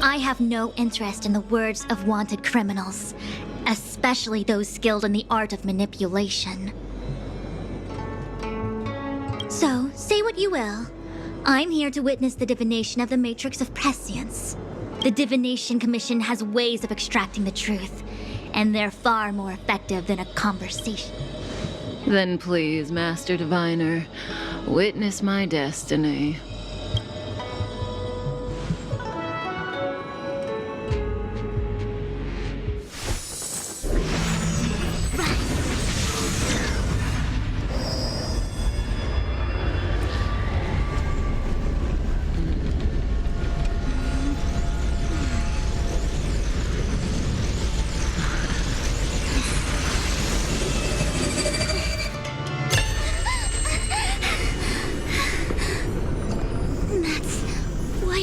I have no interest in the words of wanted criminals, especially those skilled in the art of manipulation. So, say what you will. I'm here to witness the divination of the Matrix of Prescience. The Divination Commission has ways of extracting the truth, and they're far more effective than a conversation. Then please, Master Diviner, witness my destiny.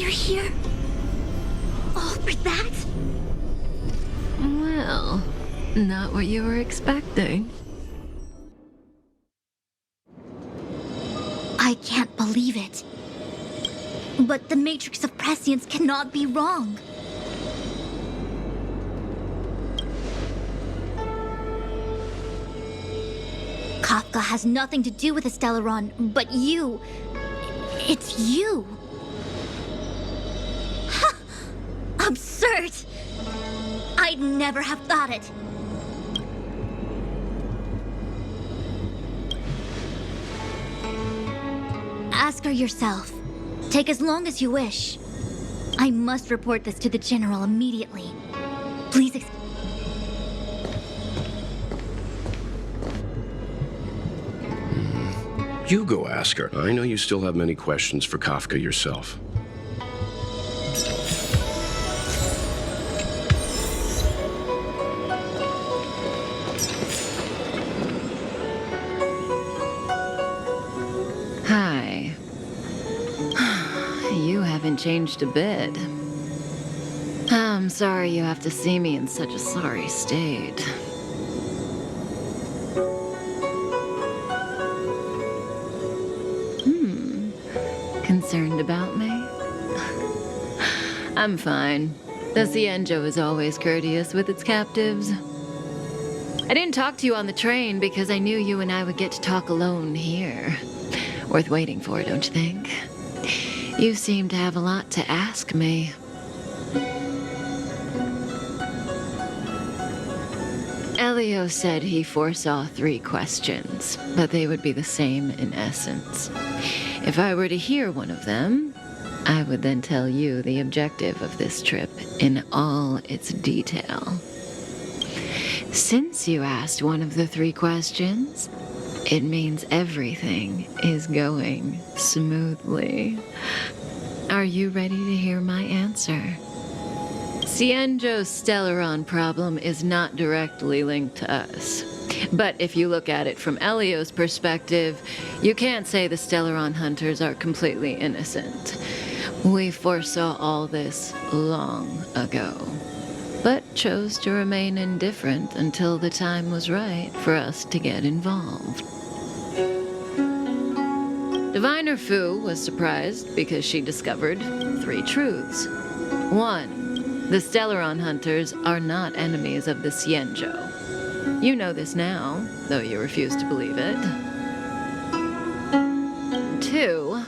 Here? All for that? Well, not what you were expecting. I can't believe it. But the Matrix of Prescience cannot be wrong. Kafka has nothing to do with the Stellaron, but you... It's you. Absurd! I'd never have thought it. Ask her yourself. Take as long as you wish. I must report this to the General immediately. Please You go ask her. I know you still have many questions for Kafka yourself. Hi. You haven't changed a bit. I'm sorry you have to see me in such a sorry state. Concerned about me? I'm fine. The Cienjo is always courteous with its captives. I didn't talk to you on the train because I knew you and I would get to talk alone here. Worth waiting for, don't you think? You seem to have a lot to ask me. Elio said he foresaw 3 questions, but they would be the same in essence. If I were to hear one of them, I would then tell you the objective of this trip in all its detail. Since you asked one of the 3 questions, it means everything is going smoothly. Are you ready to hear my answer? Cienjo's Stellaron problem is not directly linked to us. But if you look at it from Elio's perspective, you can't say the Stellaron hunters are completely innocent. We foresaw all this long ago, but chose to remain indifferent until the time was right for us to get involved. Diviner Fu was surprised because she discovered 3 truths. 1, the Stellaron hunters are not enemies of the Cienjo. You know this now, though you refuse to believe it. 2,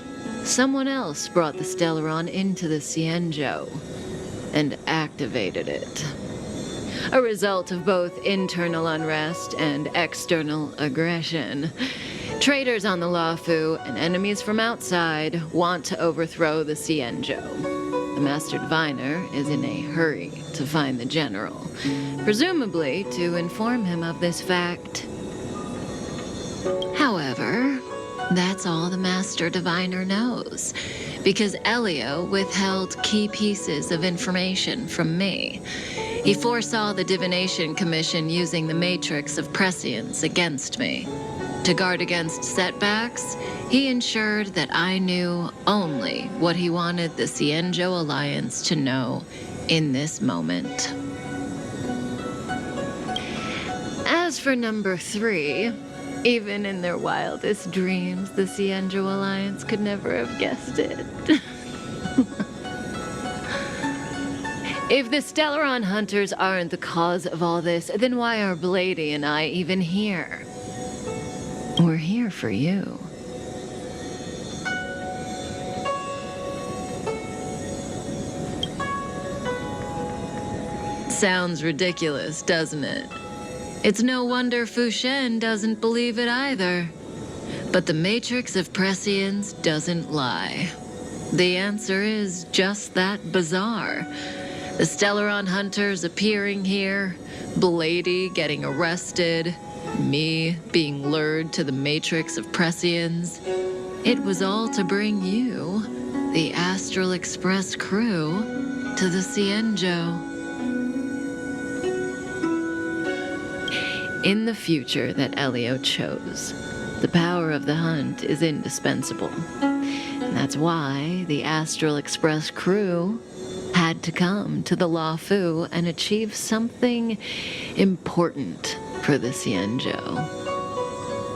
someone else brought the Stellaron into the Cienjo and activated it. A result of both internal unrest and external aggression. Traitors on the Luofu and enemies from outside want to overthrow the Cienjo. The Master Diviner is in a hurry to find the General, presumably to inform him of this fact. However, that's all the Master Diviner knows, because Elio withheld key pieces of information from me. He foresaw the Divination Commission using the Matrix of Prescience against me. To guard against setbacks, he ensured that I knew only what he wanted the Cienjo Alliance to know in this moment. As for number 3, even in their wildest dreams, the Cienjo Alliance could never have guessed it. If the Stellaron hunters aren't the cause of all this, then why are Blady and I even here? We're here for you. Sounds ridiculous, doesn't it? It's no wonder Fu Shen doesn't believe it either. But the Matrix of Prescience doesn't lie. The answer is just that bizarre. The Stellaron hunters appearing here, Blady getting arrested, me being lured to the Matrix of Prescience. It was all to bring you, the Astral Express crew, to the Cienjo. In the future that Elio chose, the power of the hunt is indispensable. And that's why the Astral Express crew had to come to the La Fu and achieve something important for the Cienjo.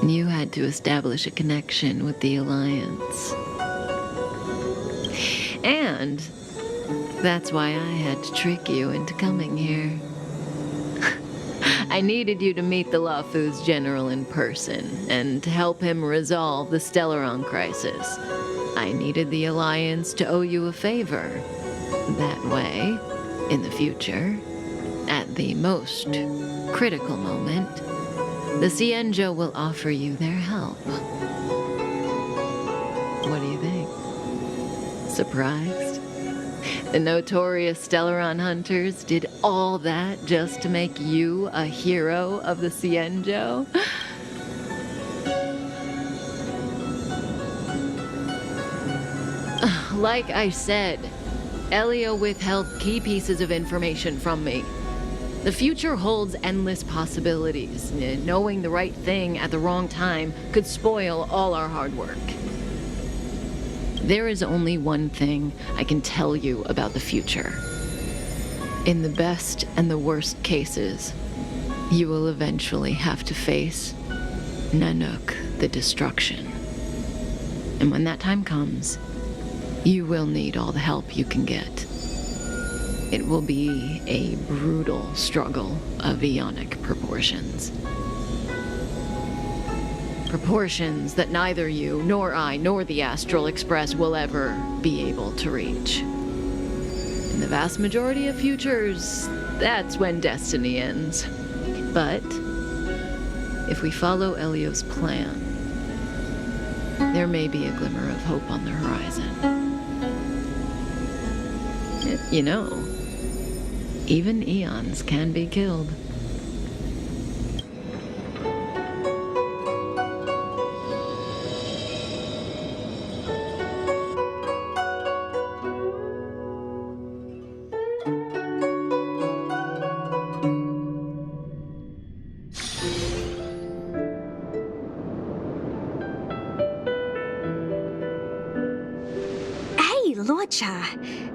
You had to establish a connection with the Alliance. And that's why I had to trick you into coming here. I needed you to meet the La Fu's general in person and to help him resolve the Stellaron crisis. I needed the Alliance to owe you a favor. That way, in the future, at the most critical moment, the Cienjo will offer you their help. What do you think? Surprised? The notorious Stellaron hunters did all that just to make you a hero of the Cienjo? Like I said, Elio withheld key pieces of information from me. The future holds endless possibilities. Knowing the right thing at the wrong time could spoil all our hard work. There is only one thing I can tell you about the future. In the best and the worst cases, you will eventually have to face Nanook, the destruction. And when that time comes, you will need all the help you can get. It will be a brutal struggle of Ionic proportions. Proportions that neither you, nor I, nor the Astral Express will ever be able to reach. In the vast majority of futures, that's when destiny ends. But if we follow Elio's plan, there may be a glimmer of hope on the horizon. You know, even eons can be killed.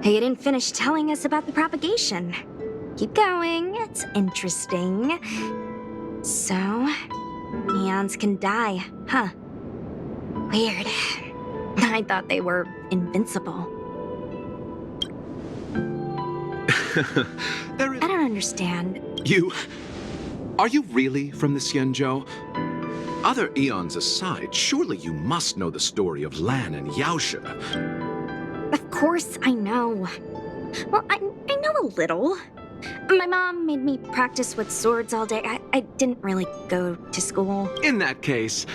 You didn't finish telling us about the propagation. Keep going, it's interesting. So, neons can die, huh? Weird. I thought they were invincible. I don't understand. Are you really from the Cienjo? Other eons aside, surely you must know the story of Lan and Yaosha. Of course I know. Well, I know a little. My mom made me practice with swords all day. I didn't really go to school. In that case,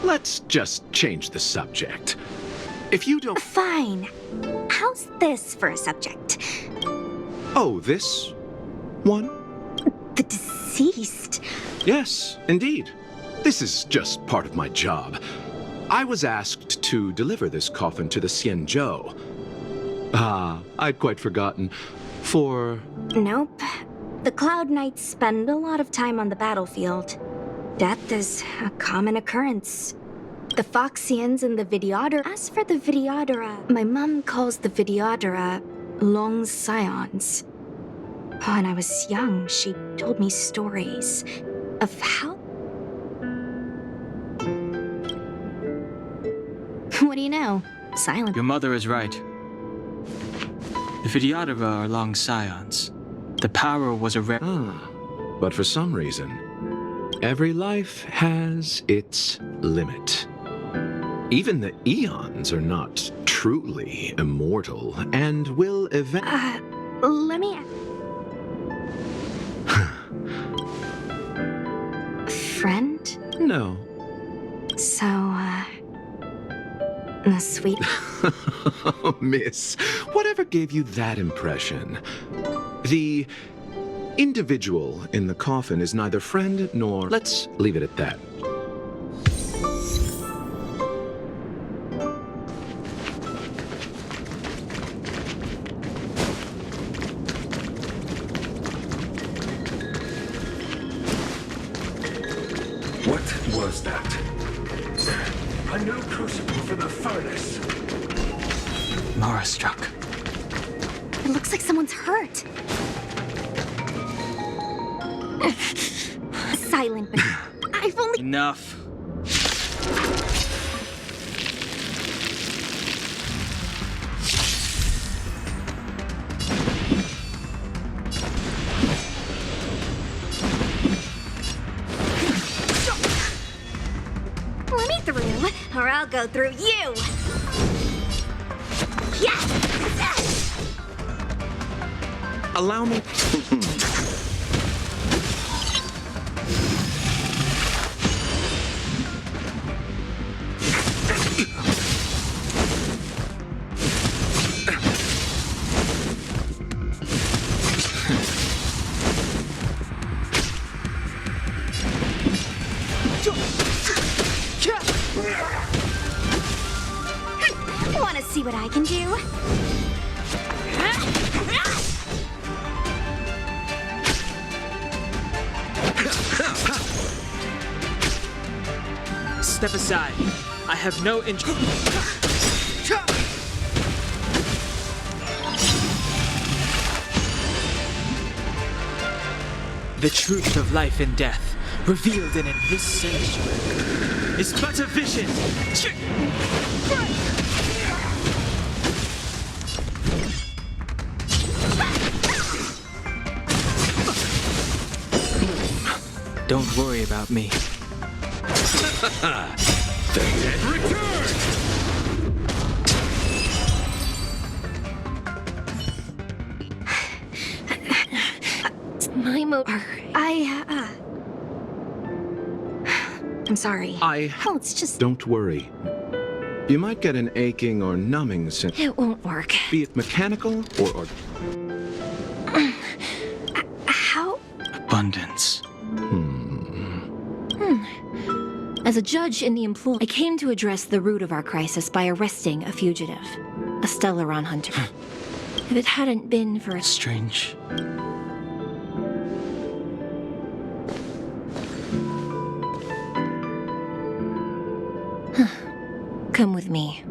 let's just change the subject. If you don't... Fine. How's this for a subject? Oh, this one? The deceased? Yes, indeed. This is just part of my job. I was asked to deliver this coffin to the Cienjo. Ah, I'd quite forgotten. For... Nope. The Cloud Knights spend a lot of time on the battlefield. Death is a common occurrence. The Foxians and the Videodora... As for the Videodora, my mom calls the Videodora long scions. When I was young, she told me stories of how... What do you know? Silent. Your mother is right. The Videodora are long scions. The power was a rare. But for some reason, every life has its limit. Even the eons are not truly immortal and will eventually. Let me... Friend? No. So, the sweet... Oh, miss, whatever gave you that impression? The individual in the coffin is neither friend nor... Let's leave it at that. What was that? A new crucible for the furnace. Mara struck. It looks like someone's hurt. Silent, but I've only... Enough. Let me through, or I'll go through you. Yes! Allow me... Want to see what I can do? Step aside. I have no interest. The truth of life and death, revealed in this sanctuary, is but a vision. Don't worry about me. The dead return! My motor. I'm sorry. Oh, it's just... Don't worry. You might get an aching or numbing sensation. It won't work. Be it mechanical or... How? Abundance. As a judge in the employ, I came to address the root of our crisis by arresting a fugitive, a Stellaron hunter. If it hadn't been for a... Strange. Come with me.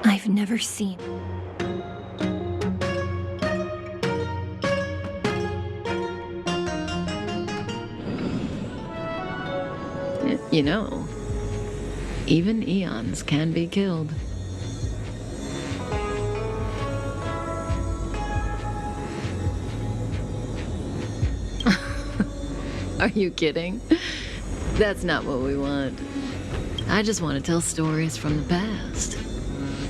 I've never seen... You know, even eons can be killed. Are you kidding? That's not what we want. I just want to tell stories from the past.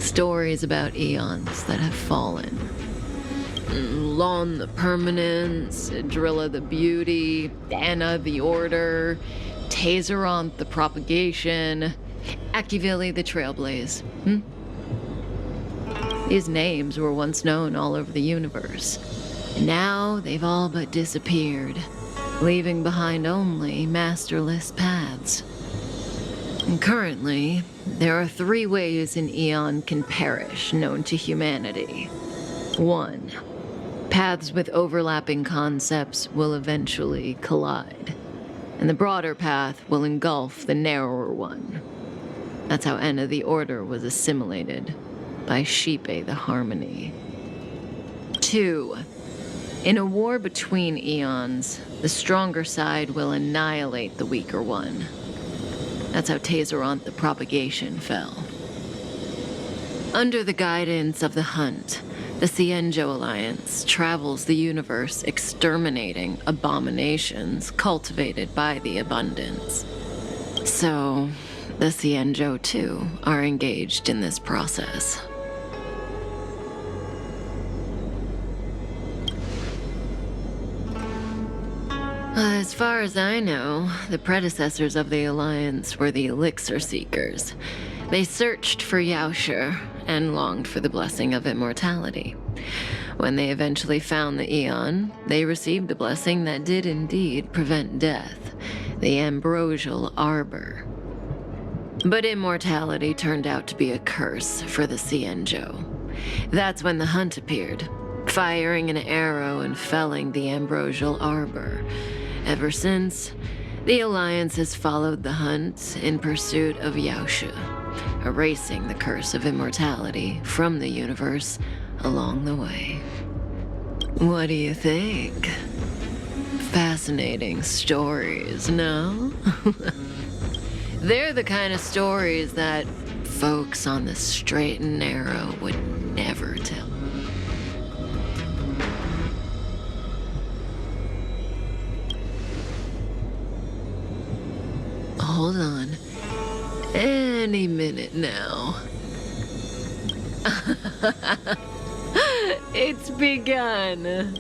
Stories about eons that have fallen. Lon the Permanence, Drilla the Beauty, Anna the Order, Tazeronth the Propagation, Akivili the Trailblaze. These names were once known all over the universe. Now they've all but disappeared, leaving behind only masterless paths. And currently, there are 3 ways an eon can perish known to humanity. 1. Paths with overlapping concepts will eventually collide, and the broader path will engulf the narrower one. That's how Enna the Order was assimilated by Shipe the Harmony. 2. In a war between eons, the stronger side will annihilate the weaker one. That's how Taseronth the propagation fell. Under the guidance of the Hunt, the Cienjo Alliance travels the universe exterminating abominations cultivated by the Abundance. So, the Cienjo, too, are engaged in this process. As far as I know, the predecessors of the Alliance were the Elixir Seekers. They searched for Yaoshi and longed for the blessing of immortality. When they eventually found the Aeon, they received a blessing that did indeed prevent death, the Ambrosial Arbor. But immortality turned out to be a curse for the Cienjo. That's when the Hunt appeared, firing an arrow and felling the Ambrosial Arbor. Ever since, the Alliance has followed the Hunt in pursuit of Yaoshi, erasing the curse of immortality from the universe along the way. What do you think? Fascinating stories, no? They're the kind of stories that folks on the straight and narrow would never tell. Hold on. Any minute now. It's begun.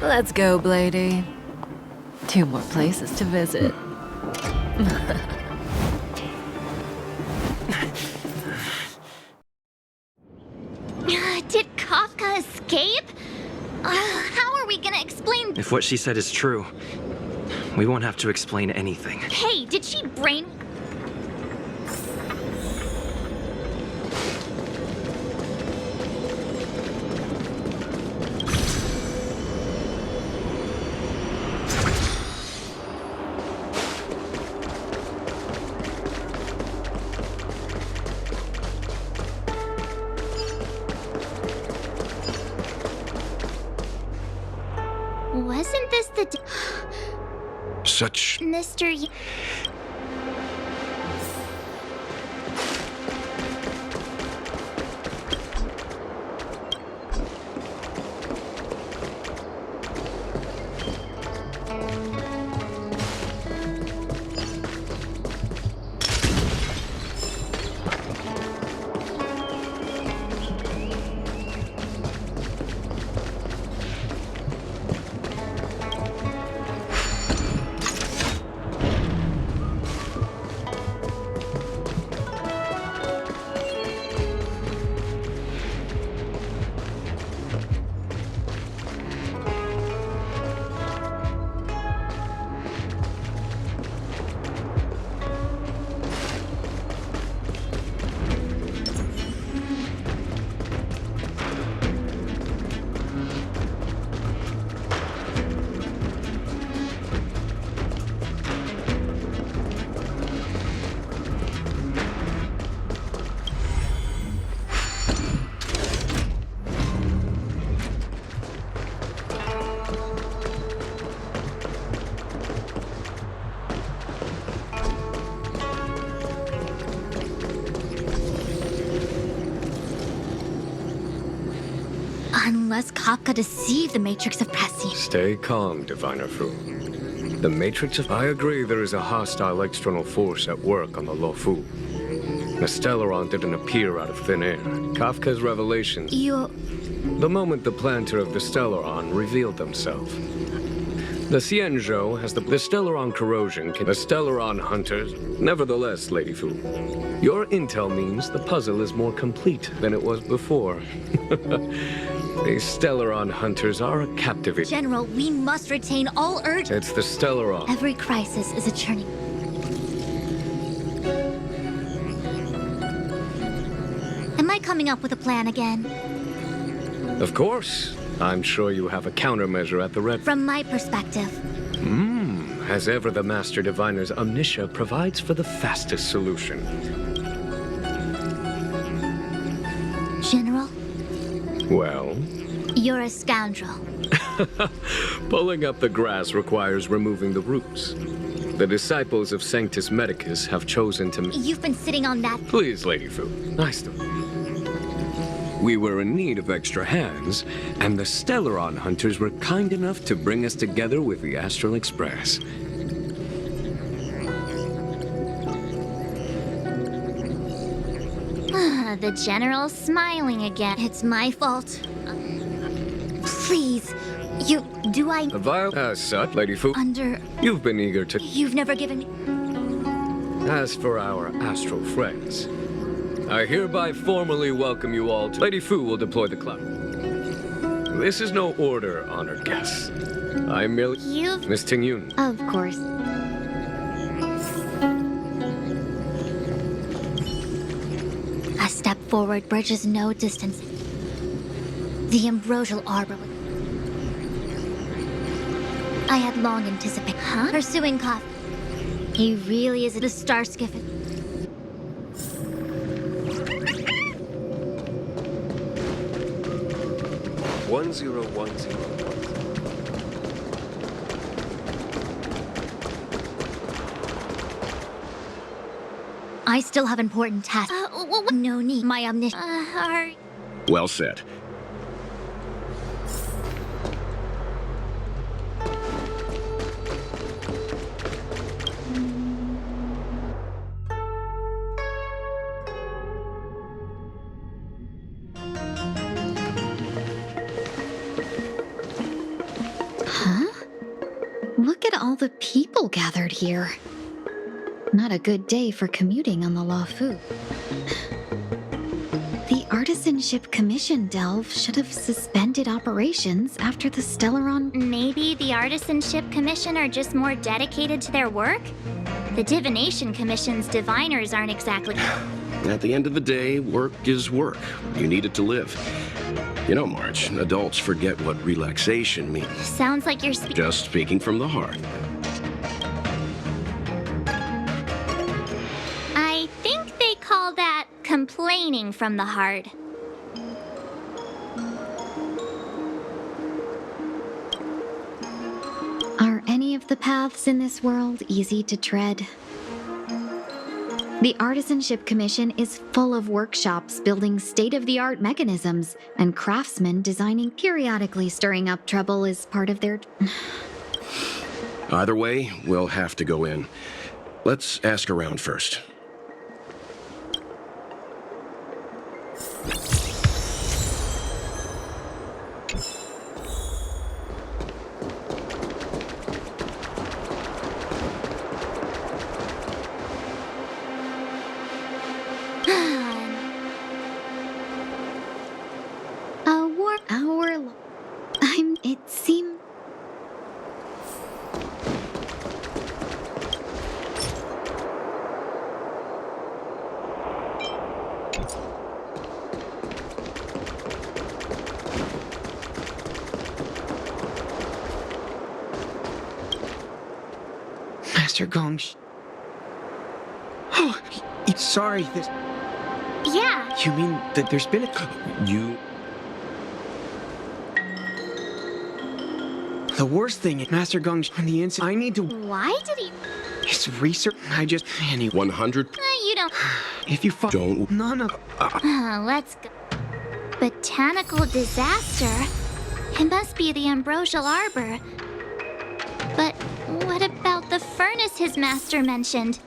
Let's go, Blady. 2 more places to visit. Did Kafka escape? How are we gonna explain? If what she said is true, we won't have to explain anything. Hey, did she brain... Wasn't this the... Such... Mr. Unless Kafka deceived the Matrix of Prescience. Stay calm, Diviner Fu. The Matrix of... I agree there is a hostile external force at work on the Lofu. The Stellaron didn't appear out of thin air. Kafka's revelations... The moment the planter of the Stellaron revealed themselves. The Cienjo has the Stellaron corrosion... The Stellaron hunters... Nevertheless, Lady Fu, your intel means the puzzle is more complete than it was before. The Stellaron hunters are a captivating... General, we must retain all urge... It's the Stellaron. Every crisis is a turning... Am I coming up with a plan again? Of course. I'm sure you have a countermeasure at the red. From my perspective, As ever, the Master Diviner's Omniscia provides for the fastest solution. General, Well, you're a scoundrel. pulling up the grass requires removing the roots. The disciples of Sanctus Medicus have chosen to... You've been sitting on that. Please, Lady Fu. Nice to... We were in need of extra hands, and the Stellaron hunters were kind enough to bring us together with the Astral Express. The General's smiling again. It's my fault. Please, do I... The vial... As such, Lady Fu, Under... you've been eager to... You've never given me... As for our astral friends, I hereby formally welcome you all to... Lady Fu will deploy the cloud. This is no order, honored guests. I'm merely... You've... Miss Ting-Yun. Of course. A step forward bridges no distance. The ambrosial arbor. I had long anticipated. Pursuing Kafka. He really is the Starskiff. 1010. I still have important tasks. No need. My omniscience. Well said. Look at all the people gathered here. Not a good day for commuting on the Luofu. The Artisanship Commission Delve should have suspended operations after the Stellaron... Maybe the Artisanship Commission are just more dedicated to their work? The Divination Commission's diviners aren't exactly... At the end of the day, work is work. You need it to live. You know, Marge, adults forget what relaxation means. Sounds like you're Just speaking from the heart. I think they call that complaining from the heart. Are any of the paths in this world easy to tread? The Artisanship Commission is full of workshops building state-of-the-art mechanisms, and craftsmen designing. Periodically stirring up trouble is part of their... Either way, we'll have to go in. Let's ask around first. It seemed... Master Gong's... Oh, sorry, this... Yeah. You mean that there's been a... You... The worst thing is Master Gong's on the inside. I need to... Why did he... It's research. I just... Anyway. 100... You don't... If you Don't... None of... Let's go. Botanical disaster? It must be the ambrosial arbor. But what about the furnace his master mentioned?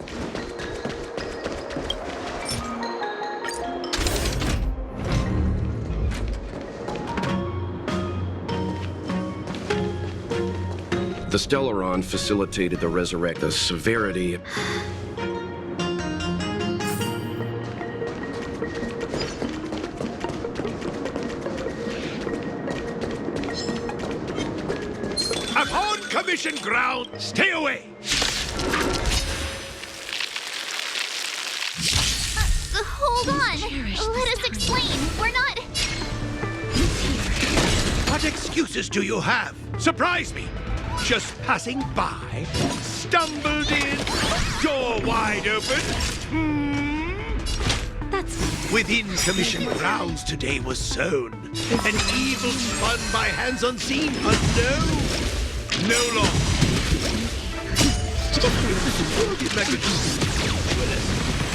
The Stellaron facilitated the resurrect. The severity... Upon commission ground, stay away! Hold on. Let us explain. We're not... excuses do you have? Surprise me! Just passing by, stumbled in, door wide open. That's Within Commission grounds today was sown, an evil spun by hands unseen, unknown. No longer.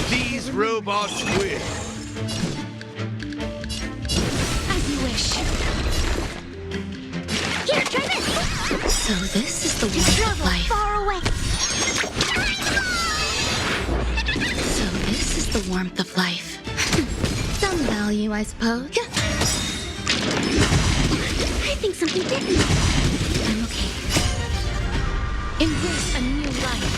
These robots will. As you wish. Here, try this! So this is the warmth of life. Far away. So this is the warmth of life. Some value, I suppose. I think something did. I'm okay. Embrace a new life.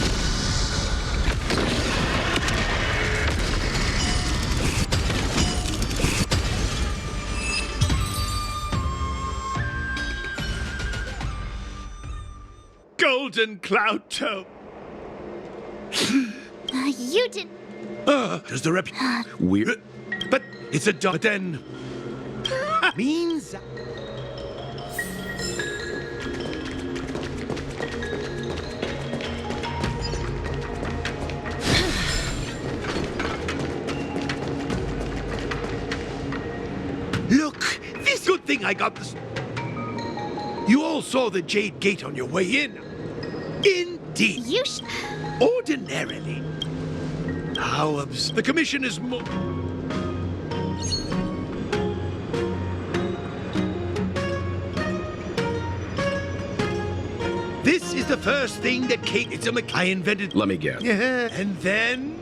Golden Cloud Toe. You did. Does the rep... Weird. But it's a dog. But then... means... Look, this good thing I got this. You all saw the Jade Gate on your way in. Indeed. Ordinarily. How the Commission is more... This is the first thing that came... It's a I invented... Let me guess. Yeah, and then...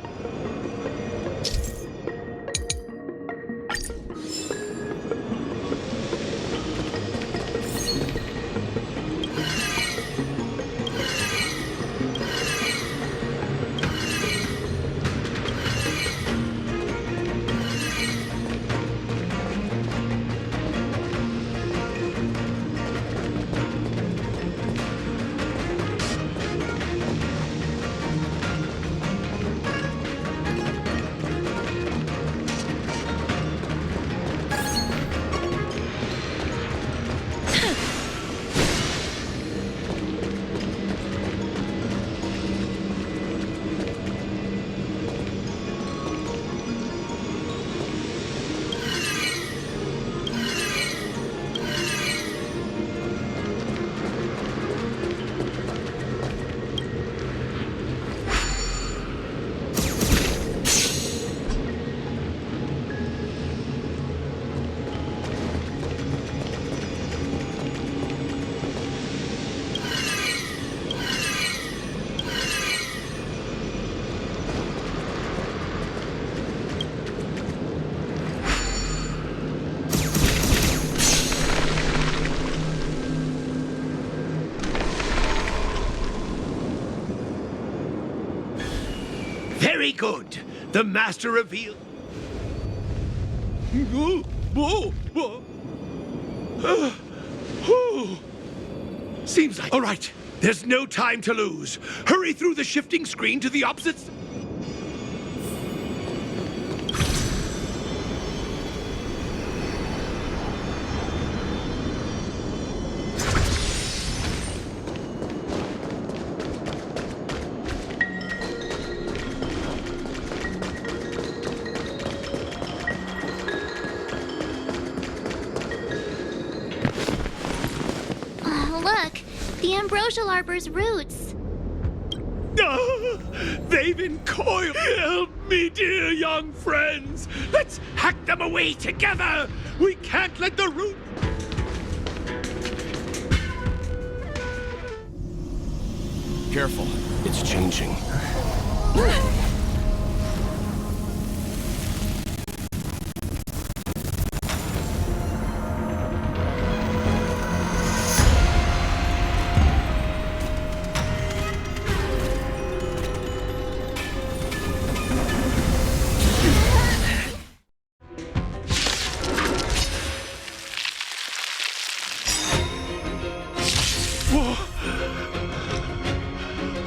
Very good. The Master revealed... Seems like... All right. There's no time to lose. Hurry through the shifting screen to the opposite... Look, the ambrosial arbor's roots. They've been coiled. Help me, dear young friends. Let's hack them away together. We can't let the root... Careful. It's changing.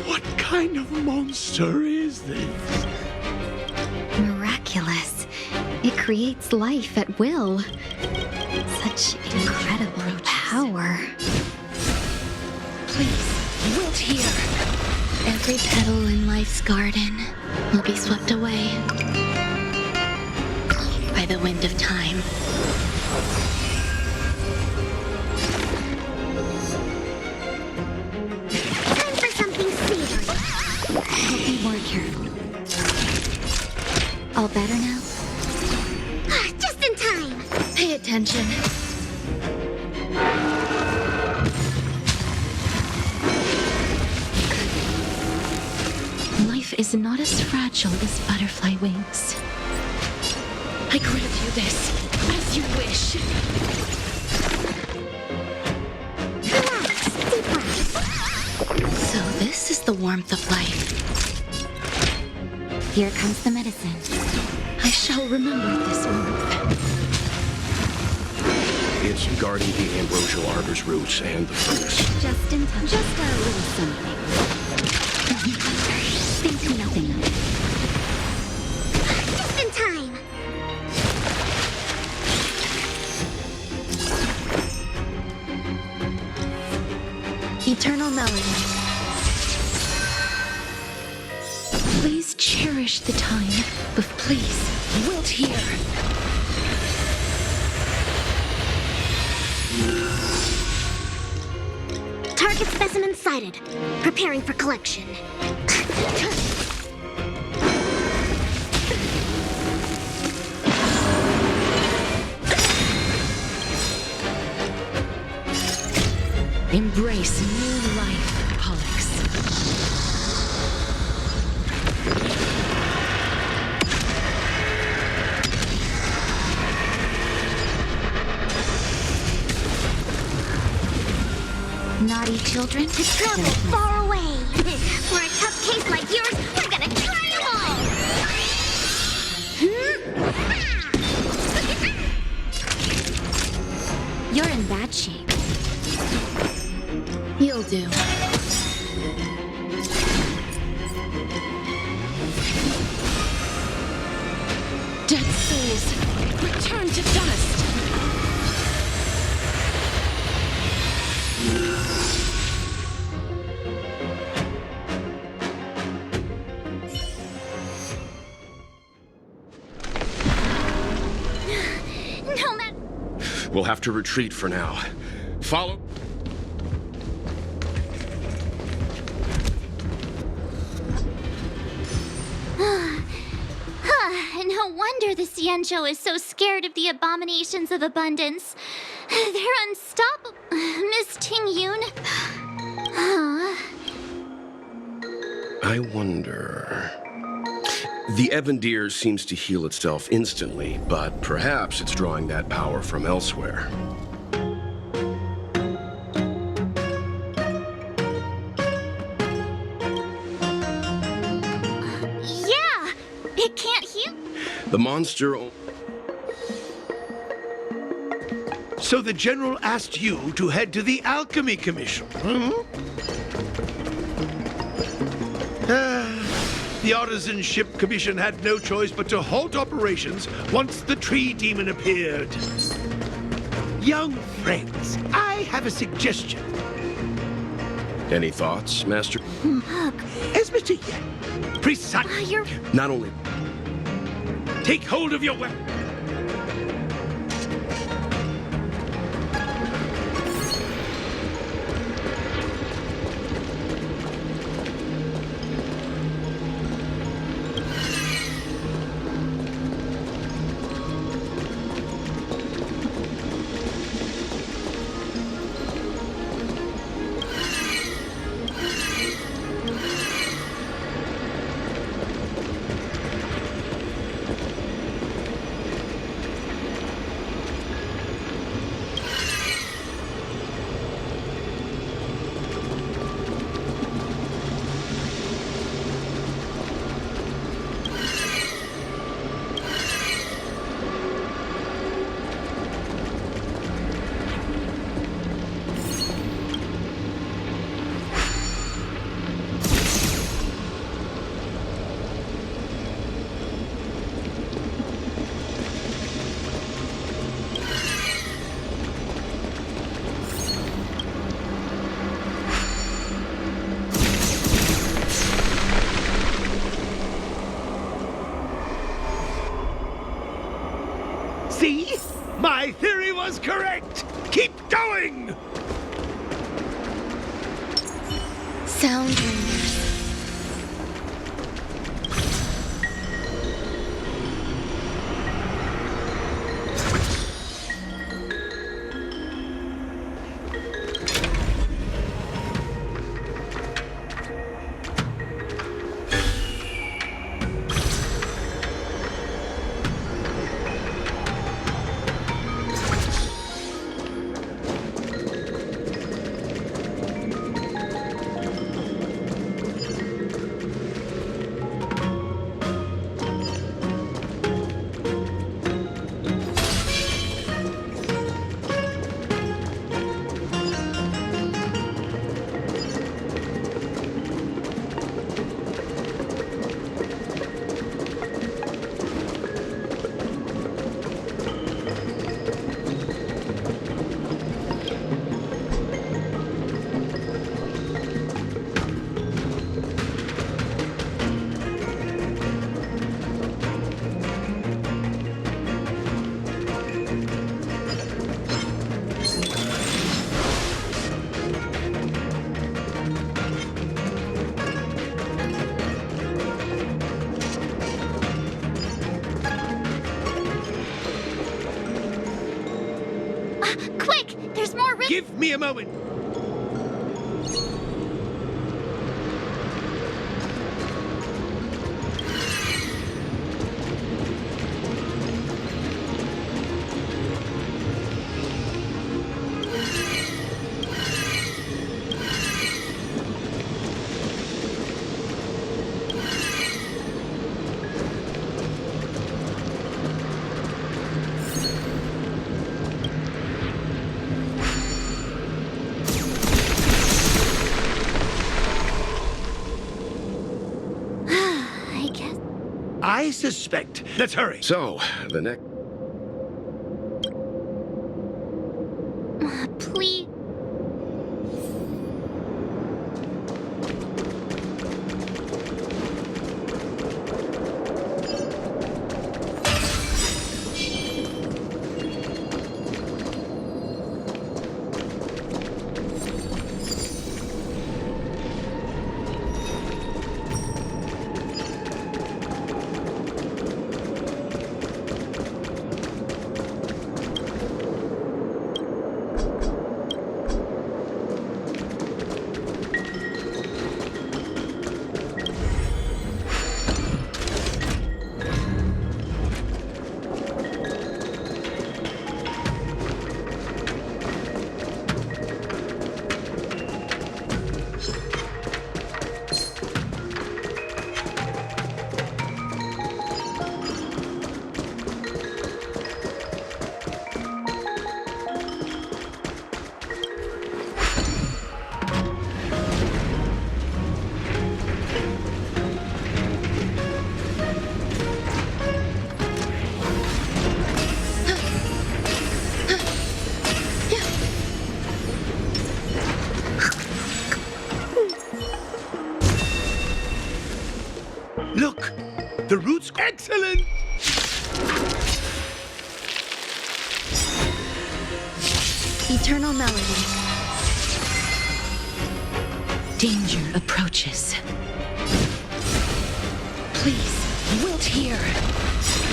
What kind of monster is this? Miraculous. It creates life at will. Such incredible power. Please, wilt here. Every petal in life's garden will be swept away by the wind of time. Time for something savory. I'll be more careful. All better now? Just in time. Pay attention. Life is not as fragile as butterfly wings. I grant you this, as you wish. Relax, deep breath. So this is the warmth of life. Here comes the medicine. I shall remember this warmth. It's guarding the ambrosial arbor's roots and the furnace. Just in time. Just a little something. Think nothing of it. Just in time. Eternal melody. Please cherish the time, but please, wilt here. Target specimen sighted. Preparing for collection. Embrace new life, Pollux. Naughty children? To travel far away. For a tough case like yours, we're gonna try them all. You're in bad shape. You'll do. Dead souls, return to dust. No matter. We'll have to retreat for now. Follow. No wonder the Xianzhou is so scared of the abominations of abundance. They're unstoppable. Miss Ting Yun. I wonder... The Evandir seems to heal itself instantly, but perhaps it's drawing that power from elsewhere. Yeah! It can't heal. The monster... So the General asked you to head to the Alchemy Commission, The Artisan Ship Commission had no choice but to halt operations once the tree demon appeared. Young friends, I have a suggestion. Any thoughts, Master? As Mr. Yen, precise. You're... Not only... Take hold of your weapon. See? My theory was correct! Keep going! Sound ringers. Quick! There's more Give me a moment. I guess. I suspect. Let's hurry. So, the next... Please. Look! The root's excellent! Eternal melody. Danger approaches. Please, wilt here.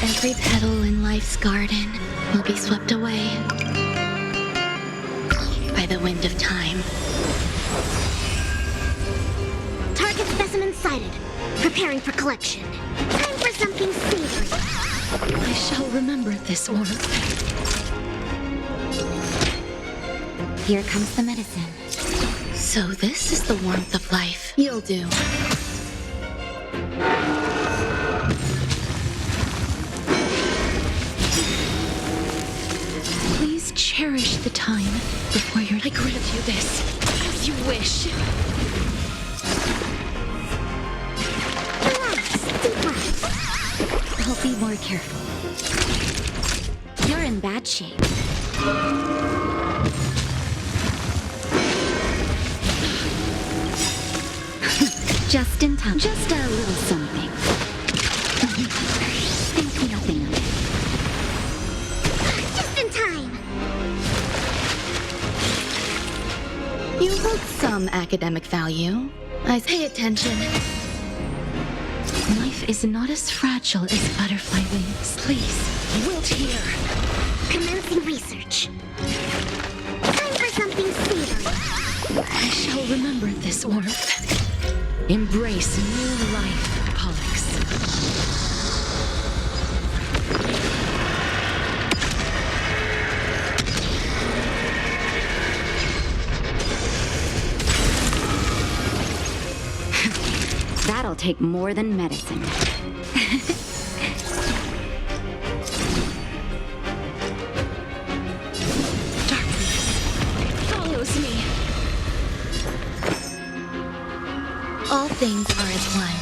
Every petal in life's garden will be swept away by the wind of time. Target specimen sighted. Preparing for collection. Time for something savory. I shall remember this orb. Here comes the medicine. So this is the warmth of life. You'll do. Please cherish the time before you're... I grant you this, as you wish. I'll be more careful. You're in bad shape. Just in time. Just a little something. Think nothing of it. some academic value. I pay attention. Life is not as fragile as butterfly wings. Please, wilt here. Commencing research. Time for something savory. I shall remember this warmth. Embrace new life, Pollux. That'll take more than medicine. Follows me. All things are as one.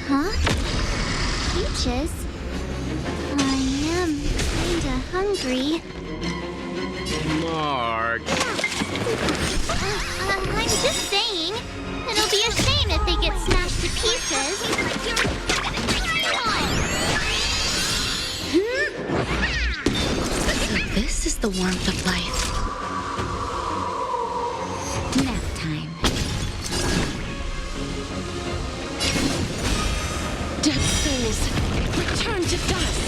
Huh? Peaches? I am kinda hungry. Mark. I'm just saying. It'll be a shame if they get smashed to pieces. So this is the warmth of life. Nap time. Dead souls, return to dust.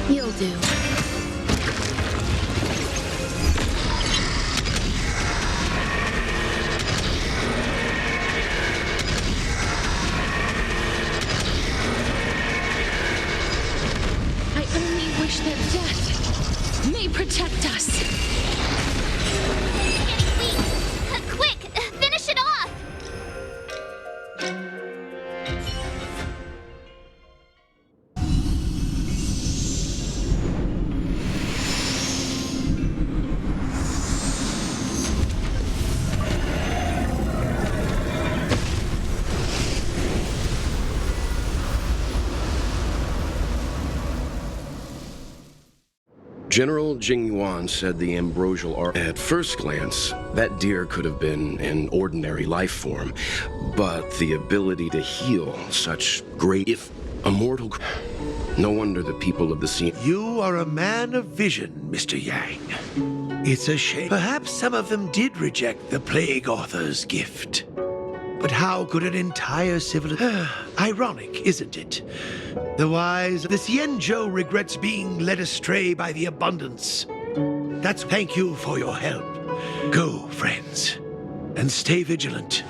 You'll do. I only wish that death may protect us. Getting weak. Quick, finish it off. General Jing Yuan said the ambrosial art. At first glance, that deer could have been an ordinary life form, but the ability to heal such great, if immortal. No wonder the people of the sea. You are a man of vision, Mr. Yang. It's a shame. Perhaps some of them did reject the Plague Author's gift. But how could an entire civilization... Ironic, isn't it? The Xianzhou regrets being led astray by the abundance. Thank you for your help. Go, friends, and stay vigilant.